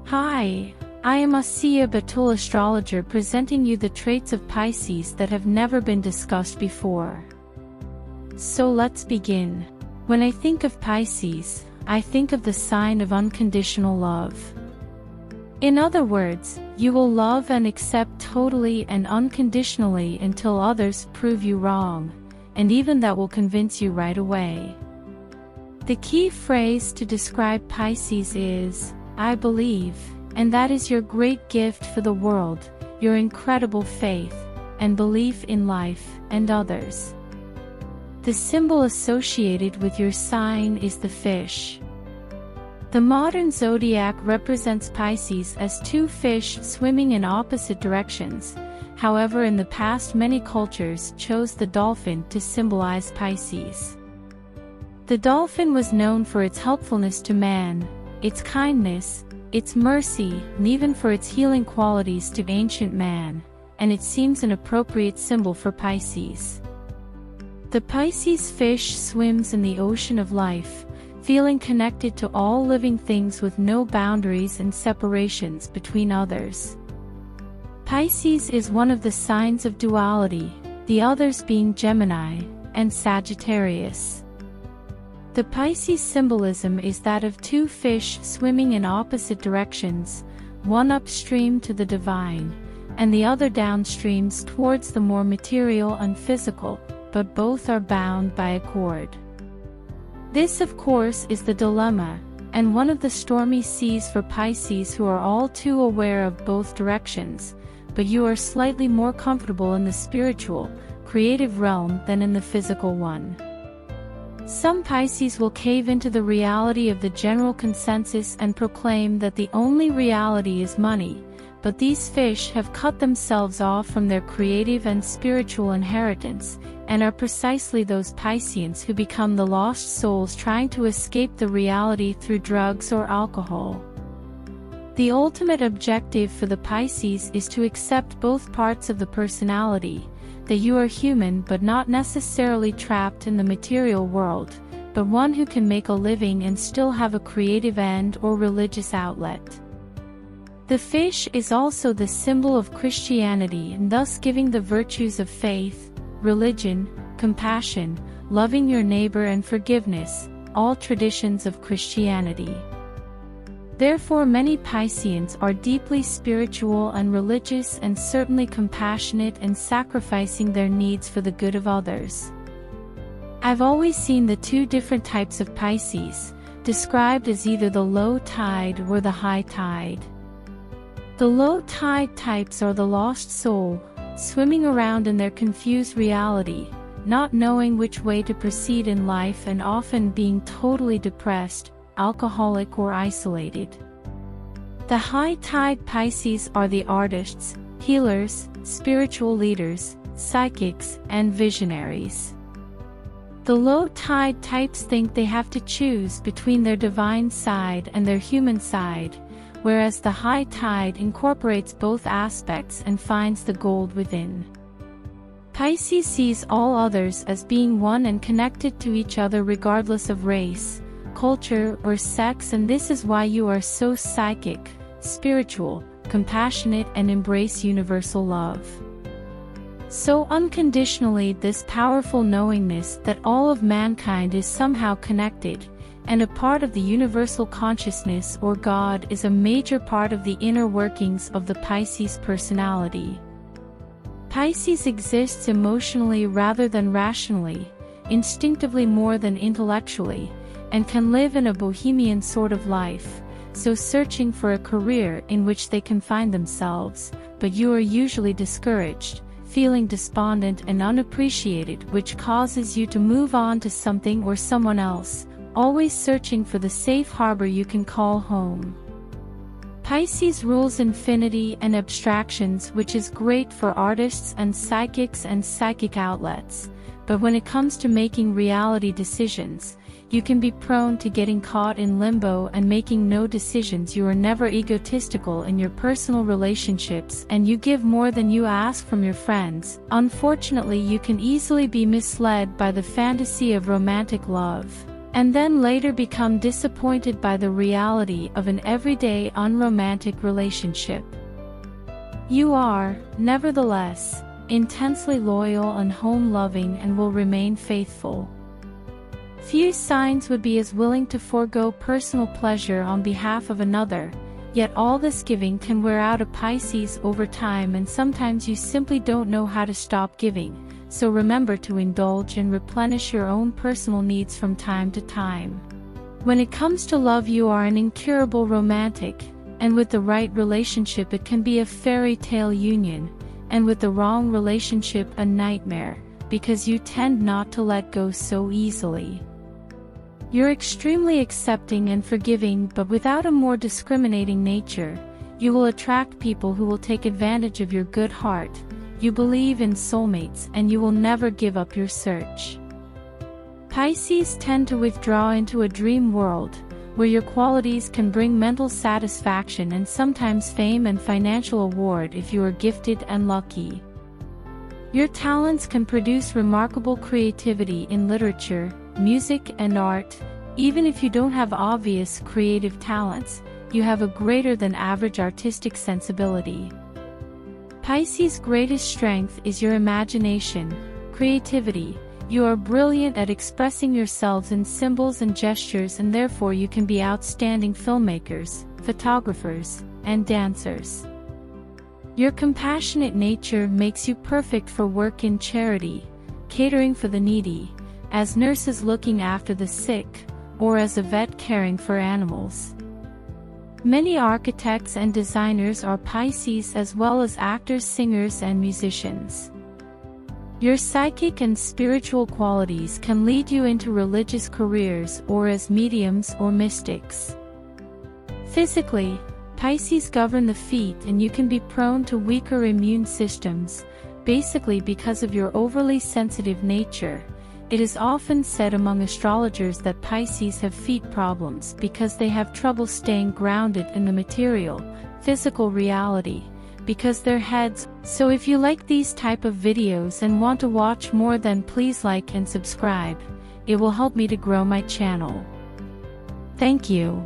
Hi, I am Batool astrologer presenting you the traits of Pisces that have never been discussed before. So let's begin. When I think of Pisces, I think of the sign of unconditional love. In other words, you will love and accept totally and unconditionally until others prove you wrong, and even that will convince you right away. The key phrase to describe Pisces is, I believe, and that is your great gift for the world, your incredible faith, and belief in life and others. The symbol associated with your sign is the fish. The modern zodiac represents Pisces as two fish swimming in opposite directions. However, in the past many cultures chose the dolphin to symbolize Pisces. The dolphin was known for its helpfulness to man, its kindness, its mercy, and even for its healing qualities to ancient man, and it seems an appropriate symbol for Pisces. The Pisces fish swims in the ocean of life, feeling connected to all living things with no boundaries and separations between others. Pisces is one of the signs of duality, the others being Gemini and Sagittarius. The Pisces symbolism is that of two fish swimming in opposite directions, one upstream to the divine, and the other downstreams towards the more material and physical, but both are bound by a cord. This, of course, is the dilemma, and one of the stormy seas for Pisces who are all too aware of both directions, but you are slightly more comfortable in the spiritual, creative realm than in the physical one. Some Pisces will cave into the reality of the general consensus and proclaim that the only reality is money, but these fish have cut themselves off from their creative and spiritual inheritance, and are precisely those Pisceans who become the lost souls trying to escape the reality through drugs or alcohol. The ultimate objective for the Pisces is to accept both parts of the personality, that you are human but not necessarily trapped in the material world, but one who can make a living and still have a creative end or religious outlet. The fish is also the symbol of Christianity and thus giving the virtues of faith, religion, compassion, loving your neighbor and forgiveness, all traditions of Christianity. Therefore many Pisceans are deeply spiritual and religious and certainly compassionate and sacrificing their needs for the good of others. I've always seen the two different types of Pisces, described as either the low tide or the high tide. The low tide types are the lost soul, swimming around in their confused reality, not knowing which way to proceed in life and often being totally depressed, alcoholic or isolated. The high tide Pisces are the artists, healers, spiritual leaders, psychics, and visionaries. The low tide types think they have to choose between their divine side and their human side, whereas the high tide incorporates both aspects and finds the gold within. Pisces sees all others as being one and connected to each other regardless of race, culture, or sex, and this is why you are so psychic, spiritual, compassionate, and embrace universal love. So unconditionally, this powerful knowingness that all of mankind is somehow connected, and a part of the universal consciousness or God is a major part of the inner workings of the Pisces personality. Pisces exists emotionally rather than rationally, instinctively more than intellectually, and can live in a bohemian sort of life, so searching for a career in which they can find themselves, but you are usually discouraged, feeling despondent and unappreciated, which causes you to move on to something or someone else, always searching for the safe harbor you can call home. Pisces rules infinity and abstractions, which is great for artists and psychics and psychic outlets, but when it comes to making reality decisions, you can be prone to getting caught in limbo and making no decisions. You are never egotistical in your personal relationships and you give more than you ask from your friends. Unfortunately, you can easily be misled by the fantasy of romantic love, and then later become disappointed by the reality of an everyday unromantic relationship. You are, nevertheless, intensely loyal and home-loving and will remain faithful. Few signs would be as willing to forego personal pleasure on behalf of another, yet all this giving can wear out a Pisces over time, and sometimes you simply don't know how to stop giving, so remember to indulge and replenish your own personal needs from time to time. When it comes to love, you are an incurable romantic, and with the right relationship it can be a fairy tale union, and with the wrong relationship a nightmare, because you tend not to let go so easily. You're extremely accepting and forgiving, but without a more discriminating nature. You will attract people who will take advantage of your good heart. You believe in soulmates and you will never give up your search. Pisces tend to withdraw into a dream world, where your qualities can bring mental satisfaction and sometimes fame and financial award if you are gifted and lucky. Your talents can produce remarkable creativity in literature, music, and art. Even if you don't have obvious creative talents, you have a greater than average artistic sensibility. Pisces' greatest strength is your imagination, creativity. You are brilliant at expressing yourselves in symbols and gestures, and therefore you can be outstanding filmmakers, photographers, and dancers. Your compassionate nature makes you perfect for work in charity, catering for the needy, as nurses looking after the sick, or as a vet caring for animals. Many architects and designers are Pisces, as well as actors, singers, and musicians. Your psychic and spiritual qualities can lead you into religious careers or as mediums or mystics. Physically, Pisces govern the feet, and you can be prone to weaker immune systems, basically because of your overly sensitive nature. It is often said among astrologers that Pisces have feet problems because they have trouble staying grounded in the material, physical reality, because their heads. So if you like these type of videos and want to watch more, then please like and subscribe. It will help me to grow my channel. Thank you.